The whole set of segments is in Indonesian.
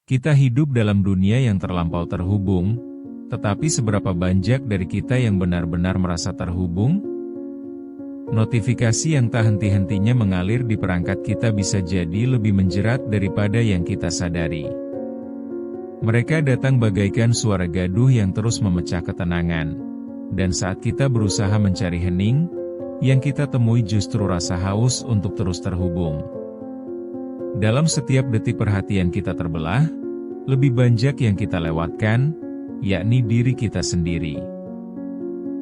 Kita hidup dalam dunia yang terlampau terhubung, tetapi seberapa banyak dari kita yang benar-benar merasa terhubung? Notifikasi yang tak henti-hentinya mengalir di perangkat kita bisa jadi lebih menjerat daripada yang kita sadari. Mereka datang bagaikan suara gaduh yang terus memecah ketenangan. Dan saat kita berusaha mencari hening, yang kita temui justru rasa haus untuk terus terhubung. Dalam setiap detik perhatian kita terbelah, lebih banyak yang kita lewatkan, yakni diri kita sendiri.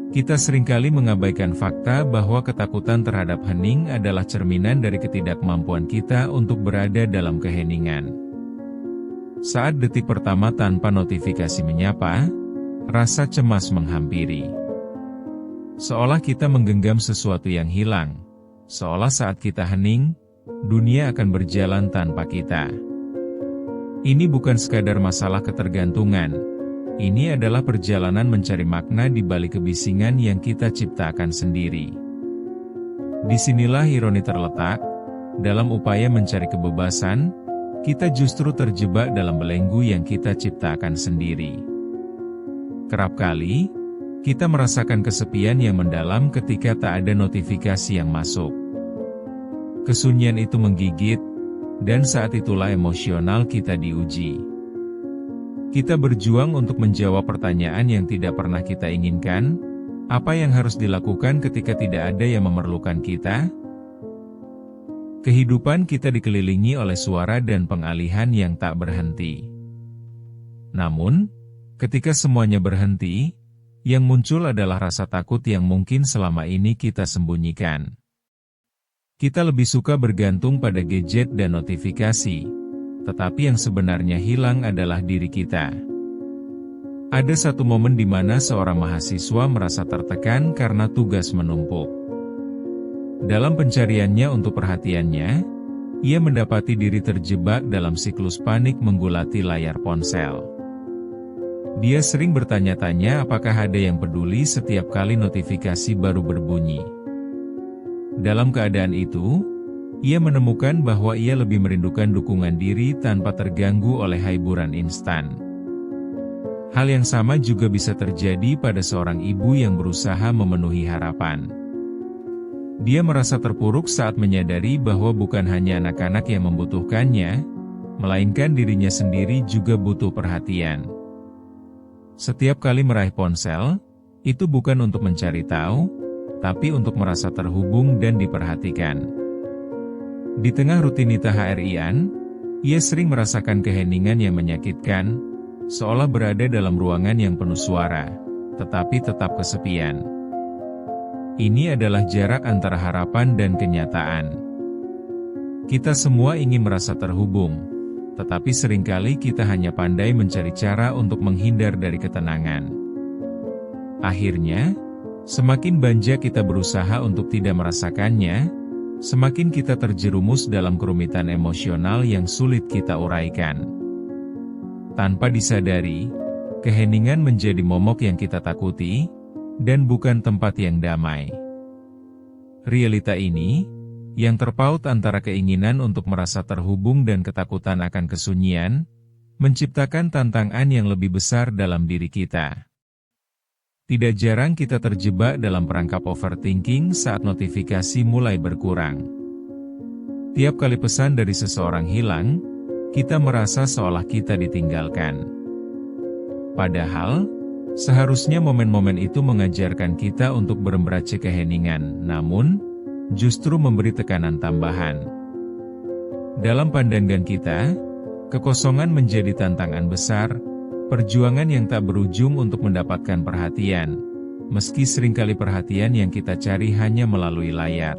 Kita seringkali mengabaikan fakta bahwa ketakutan terhadap hening adalah cerminan dari ketidakmampuan kita untuk berada dalam keheningan. Saat detik pertama tanpa notifikasi menyapa, rasa cemas menghampiri. Seolah kita menggenggam sesuatu yang hilang, seolah saat kita hening, dunia akan berjalan tanpa kita. Ini bukan sekadar masalah ketergantungan. Ini adalah perjalanan mencari makna di balik kebisingan yang kita ciptakan sendiri. Disinilah ironi terletak. Dalam upaya mencari kebebasan, kita justru terjebak dalam belenggu yang kita ciptakan sendiri. Kerap kali, kita merasakan kesepian yang mendalam ketika tak ada notifikasi yang masuk. Kesunyian itu menggigit, dan saat itulah emosional kita diuji. Kita berjuang untuk menjawab pertanyaan yang tidak pernah kita inginkan. Apa yang harus dilakukan ketika tidak ada yang memerlukan kita? Kehidupan kita dikelilingi oleh suara dan pengalihan yang tak berhenti. Namun, ketika semuanya berhenti, yang muncul adalah rasa takut yang mungkin selama ini kita sembunyikan. Kita lebih suka bergantung pada gadget dan notifikasi, tetapi yang sebenarnya hilang adalah diri kita. Ada satu momen di mana seorang mahasiswa merasa tertekan karena tugas menumpuk. Dalam pencariannya untuk perhatiannya, ia mendapati diri terjebak dalam siklus panik menggulati layar ponsel. Dia sering bertanya-tanya apakah ada yang peduli setiap kali notifikasi baru berbunyi. Dalam keadaan itu, ia menemukan bahwa ia lebih merindukan dukungan diri tanpa terganggu oleh hiburan instan. Hal yang sama juga bisa terjadi pada seorang ibu yang berusaha memenuhi harapan. Dia merasa terpuruk saat menyadari bahwa bukan hanya anak-anak yang membutuhkannya, melainkan dirinya sendiri juga butuh perhatian. Setiap kali meraih ponsel, itu bukan untuk mencari tahu, tapi untuk merasa terhubung dan diperhatikan. Di tengah rutinitas harian, ia sering merasakan keheningan yang menyakitkan, seolah berada dalam ruangan yang penuh suara, tetapi tetap kesepian. Ini adalah jarak antara harapan dan kenyataan. Kita semua ingin merasa terhubung, tetapi seringkali kita hanya pandai mencari cara untuk menghindar dari ketenangan. Akhirnya, semakin banyak kita berusaha untuk tidak merasakannya, semakin kita terjerumus dalam kerumitan emosional yang sulit kita uraikan. Tanpa disadari, keheningan menjadi momok yang kita takuti, dan bukan tempat yang damai. Realita ini, yang terpaut antara keinginan untuk merasa terhubung dan ketakutan akan kesunyian, menciptakan tantangan yang lebih besar dalam diri kita. Tidak jarang kita terjebak dalam perangkap overthinking saat notifikasi mulai berkurang. Tiap kali pesan dari seseorang hilang, kita merasa seolah kita ditinggalkan. Padahal, seharusnya momen-momen itu mengajarkan kita untuk berembrace keheningan, namun, justru memberi tekanan tambahan. Dalam pandangan kita, kekosongan menjadi tantangan besar, perjuangan yang tak berujung untuk mendapatkan perhatian, meski seringkali perhatian yang kita cari hanya melalui layar.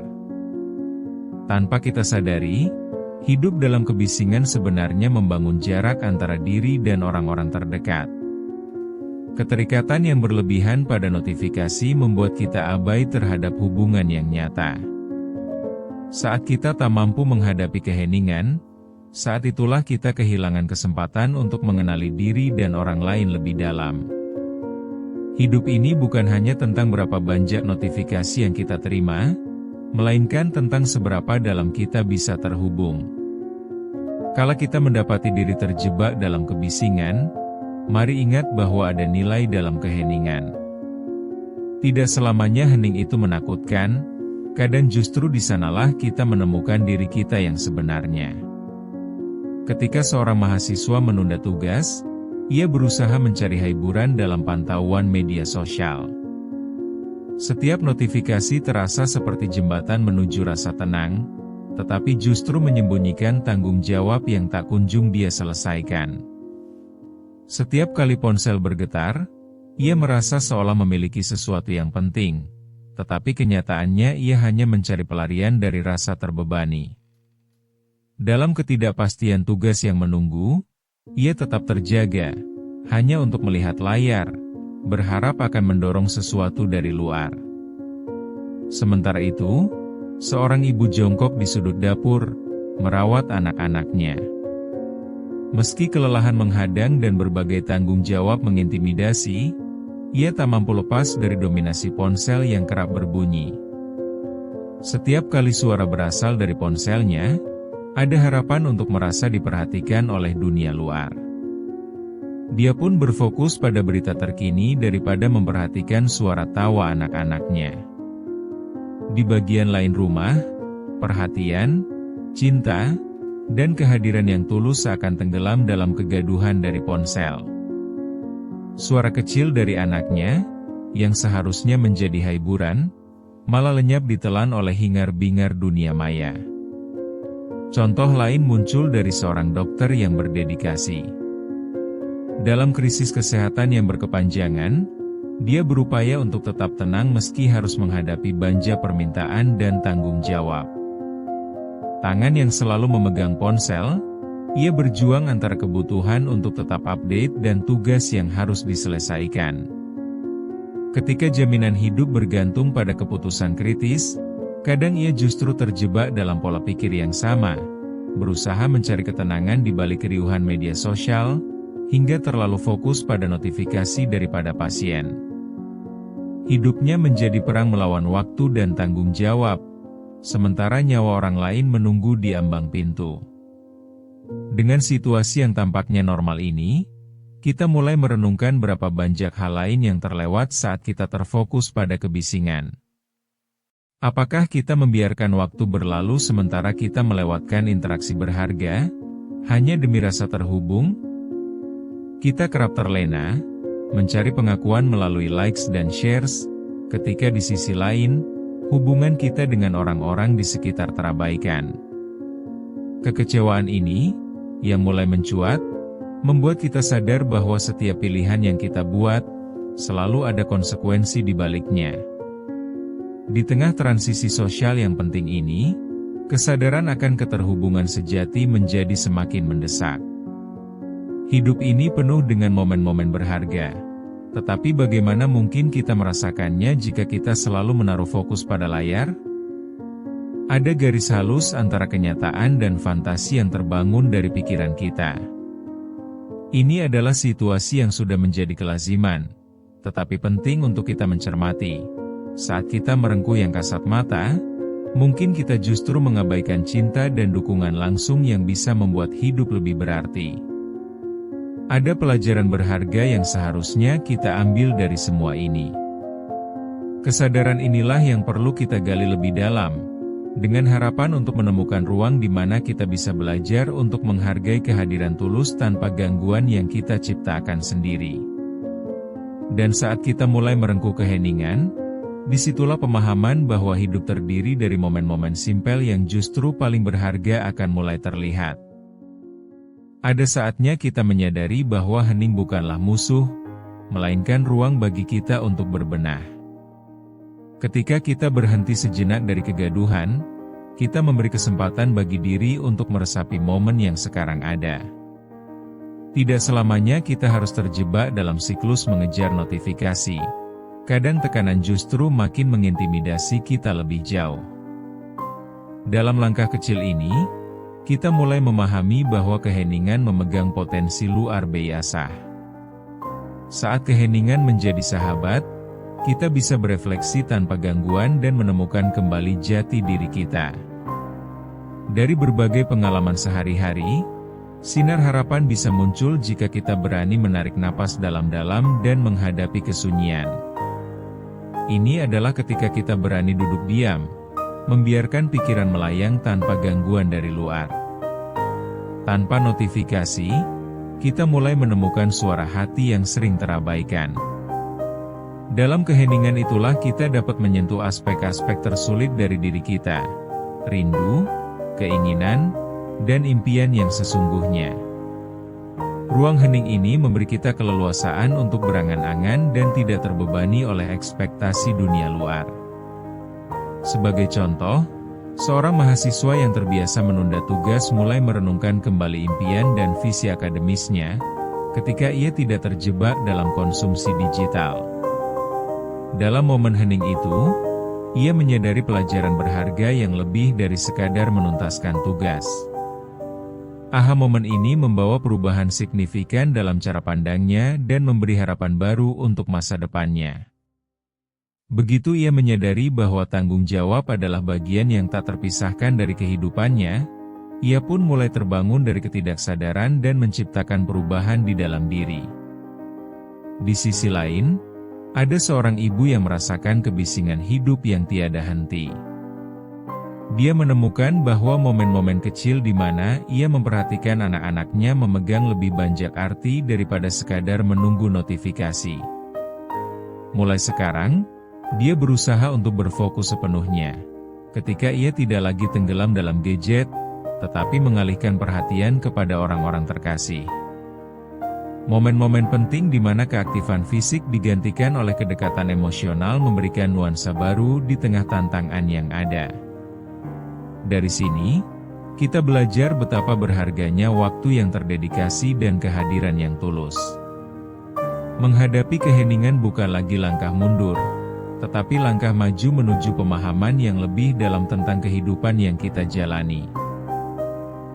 Tanpa kita sadari, hidup dalam kebisingan sebenarnya membangun jarak antara diri dan orang-orang terdekat. Keterikatan yang berlebihan pada notifikasi membuat kita abai terhadap hubungan yang nyata. Saat kita tak mampu menghadapi keheningan, saat itulah kita kehilangan kesempatan untuk mengenali diri dan orang lain lebih dalam. Hidup ini bukan hanya tentang berapa banyak notifikasi yang kita terima, melainkan tentang seberapa dalam kita bisa terhubung. Kala kita mendapati diri terjebak dalam kebisingan, mari ingat bahwa ada nilai dalam keheningan. Tidak selamanya hening itu menakutkan, kadang justru di sanalah kita menemukan diri kita yang sebenarnya. Ketika seorang mahasiswa menunda tugas, ia berusaha mencari hiburan dalam pantauan media sosial. Setiap notifikasi terasa seperti jembatan menuju rasa tenang, tetapi justru menyembunyikan tanggung jawab yang tak kunjung dia selesaikan. Setiap kali ponsel bergetar, ia merasa seolah memiliki sesuatu yang penting, tetapi kenyataannya ia hanya mencari pelarian dari rasa terbebani. Dalam ketidakpastian tugas yang menunggu, ia tetap terjaga, hanya untuk melihat layar, berharap akan mendorong sesuatu dari luar. Sementara itu, seorang ibu jongkok di sudut dapur, merawat anak-anaknya. Meski kelelahan menghadang dan berbagai tanggung jawab mengintimidasi, ia tak mampu lepas dari dominasi ponsel yang kerap berbunyi. Setiap kali suara berasal dari ponselnya, ada harapan untuk merasa diperhatikan oleh dunia luar. Dia pun berfokus pada berita terkini daripada memperhatikan suara tawa anak-anaknya. Di bagian lain rumah, perhatian, cinta, dan kehadiran yang tulus seakan tenggelam dalam kegaduhan dari ponsel. Suara kecil dari anaknya, yang seharusnya menjadi hiburan, malah lenyap ditelan oleh hingar-bingar dunia maya. Contoh lain muncul dari seorang dokter yang berdedikasi. Dalam krisis kesehatan yang berkepanjangan, dia berupaya untuk tetap tenang meski harus menghadapi banja permintaan dan tanggung jawab. Tangan yang selalu memegang ponsel, ia berjuang antara kebutuhan untuk tetap update dan tugas yang harus diselesaikan. Ketika jaminan hidup bergantung pada keputusan kritis, kadang ia justru terjebak dalam pola pikir yang sama, berusaha mencari ketenangan di balik keriuhan media sosial, hingga terlalu fokus pada notifikasi daripada pasien. Hidupnya menjadi perang melawan waktu dan tanggung jawab, sementara nyawa orang lain menunggu di ambang pintu. Dengan situasi yang tampaknya normal ini, kita mulai merenungkan berapa banyak hal lain yang terlewat saat kita terfokus pada kebisingan. Apakah kita membiarkan waktu berlalu sementara kita melewatkan interaksi berharga, hanya demi rasa terhubung? Kita kerap terlena, mencari pengakuan melalui likes dan shares, ketika di sisi lain, hubungan kita dengan orang-orang di sekitar terabaikan. Kekecewaan ini, yang mulai mencuat, membuat kita sadar bahwa setiap pilihan yang kita buat, selalu ada konsekuensi di baliknya. Di tengah transisi sosial yang penting ini, kesadaran akan keterhubungan sejati menjadi semakin mendesak. Hidup ini penuh dengan momen-momen berharga. Tetapi bagaimana mungkin kita merasakannya jika kita selalu menaruh fokus pada layar? Ada garis halus antara kenyataan dan fantasi yang terbangun dari pikiran kita. Ini adalah situasi yang sudah menjadi kelaziman, tetapi penting untuk kita mencermati. Saat kita merengkuh yang kasat mata, mungkin kita justru mengabaikan cinta dan dukungan langsung yang bisa membuat hidup lebih berarti. Ada pelajaran berharga yang seharusnya kita ambil dari semua ini. Kesadaran inilah yang perlu kita gali lebih dalam, dengan harapan untuk menemukan ruang di mana kita bisa belajar untuk menghargai kehadiran tulus tanpa gangguan yang kita ciptakan sendiri. Dan saat kita mulai merengkuh keheningan, disitulah pemahaman bahwa hidup terdiri dari momen-momen simpel yang justru paling berharga akan mulai terlihat. Ada saatnya kita menyadari bahwa hening bukanlah musuh, melainkan ruang bagi kita untuk berbenah. Ketika kita berhenti sejenak dari kegaduhan, kita memberi kesempatan bagi diri untuk meresapi momen yang sekarang ada. Tidak selamanya kita harus terjebak dalam siklus mengejar notifikasi. Kadang tekanan justru makin mengintimidasi kita lebih jauh. Dalam langkah kecil ini, kita mulai memahami bahwa keheningan memegang potensi luar biasa. Saat keheningan menjadi sahabat, kita bisa berefleksi tanpa gangguan dan menemukan kembali jati diri kita. Dari berbagai pengalaman sehari-hari, Sinar harapan bisa muncul jika kita berani menarik napas dalam-dalam dan menghadapi kesunyian. Ini adalah ketika kita berani duduk diam, membiarkan pikiran melayang tanpa gangguan dari luar. Tanpa notifikasi, kita mulai menemukan suara hati yang sering terabaikan. Dalam keheningan itulah kita dapat menyentuh aspek-aspek tersulit dari diri kita, rindu, keinginan, dan impian yang sesungguhnya. Ruang hening ini memberi kita keleluasaan untuk berangan-angan dan tidak terbebani oleh ekspektasi dunia luar. Sebagai contoh, seorang mahasiswa yang terbiasa menunda tugas mulai merenungkan kembali impian dan visi akademisnya, ketika ia tidak terjebak dalam konsumsi digital. Dalam momen hening itu, ia menyadari pelajaran berharga yang lebih dari sekadar menuntaskan tugas. Aha momen ini membawa perubahan signifikan dalam cara pandangnya dan memberi harapan baru untuk masa depannya. Begitu ia menyadari bahwa tanggung jawab adalah bagian yang tak terpisahkan dari kehidupannya, ia pun mulai terbangun dari ketidaksadaran dan menciptakan perubahan di dalam diri. Di sisi lain, ada seorang ibu yang merasakan kebisingan hidup yang tiada henti. Dia menemukan bahwa momen-momen kecil di mana ia memperhatikan anak-anaknya memegang lebih banyak arti daripada sekadar menunggu notifikasi. Mulai sekarang, dia berusaha untuk berfokus sepenuhnya, ketika ia tidak lagi tenggelam dalam gadget, tetapi mengalihkan perhatian kepada orang-orang terkasih. Momen-momen penting di mana keaktifan fisik digantikan oleh kedekatan emosional memberikan nuansa baru di tengah tantangan yang ada. Dari sini, kita belajar betapa berharganya waktu yang terdedikasi dan kehadiran yang tulus. Menghadapi keheningan bukan lagi langkah mundur, tetapi langkah maju menuju pemahaman yang lebih dalam tentang kehidupan yang kita jalani.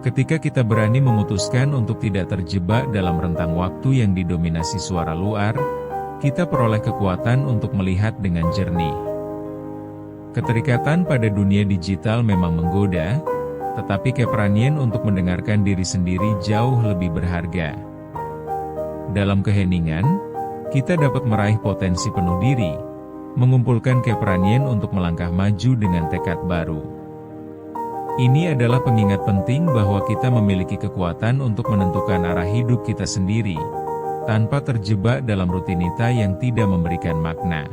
Ketika kita berani memutuskan untuk tidak terjebak dalam rentang waktu yang didominasi suara luar, kita peroleh kekuatan untuk melihat dengan jernih. Keterikatan pada dunia digital memang menggoda, tetapi keberanian untuk mendengarkan diri sendiri jauh lebih berharga. Dalam keheningan, kita dapat meraih potensi penuh diri, mengumpulkan keberanian untuk melangkah maju dengan tekad baru. Ini adalah pengingat penting bahwa kita memiliki kekuatan untuk menentukan arah hidup kita sendiri, tanpa terjebak dalam rutinitas yang tidak memberikan makna.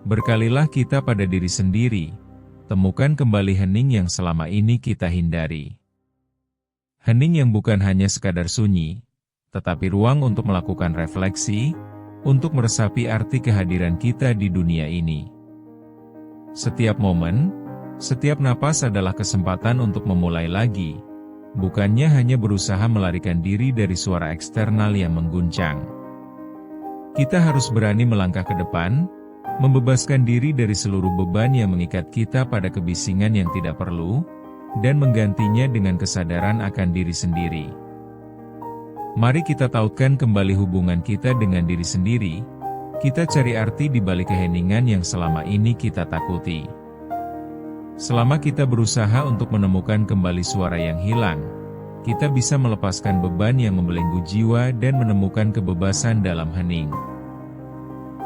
Berkalilah kita pada diri sendiri, temukan kembali hening yang selama ini kita hindari. Hening yang bukan hanya sekadar sunyi, tetapi ruang untuk melakukan refleksi, untuk meresapi arti kehadiran kita di dunia ini. Setiap momen, setiap napas adalah kesempatan untuk memulai lagi, bukannya hanya berusaha melarikan diri dari suara eksternal yang mengguncang. Kita harus berani melangkah ke depan, membebaskan diri dari seluruh beban yang mengikat kita pada kebisingan yang tidak perlu, dan menggantinya dengan kesadaran akan diri sendiri. Mari kita tautkan kembali hubungan kita dengan diri sendiri, kita cari arti di balik keheningan yang selama ini kita takuti. Selama kita berusaha untuk menemukan kembali suara yang hilang, kita bisa melepaskan beban yang membelenggu jiwa dan menemukan kebebasan dalam hening.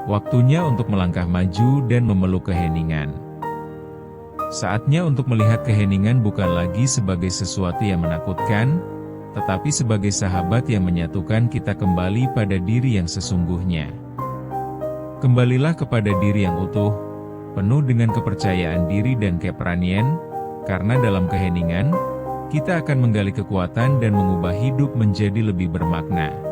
Waktunya untuk melangkah maju dan memeluk keheningan. Saatnya untuk melihat keheningan bukan lagi sebagai sesuatu yang menakutkan, tetapi sebagai sahabat yang menyatukan kita kembali pada diri yang sesungguhnya. Kembalilah kepada diri yang utuh, penuh dengan kepercayaan diri dan keberanian, karena dalam keheningan, kita akan menggali kekuatan dan mengubah hidup menjadi lebih bermakna.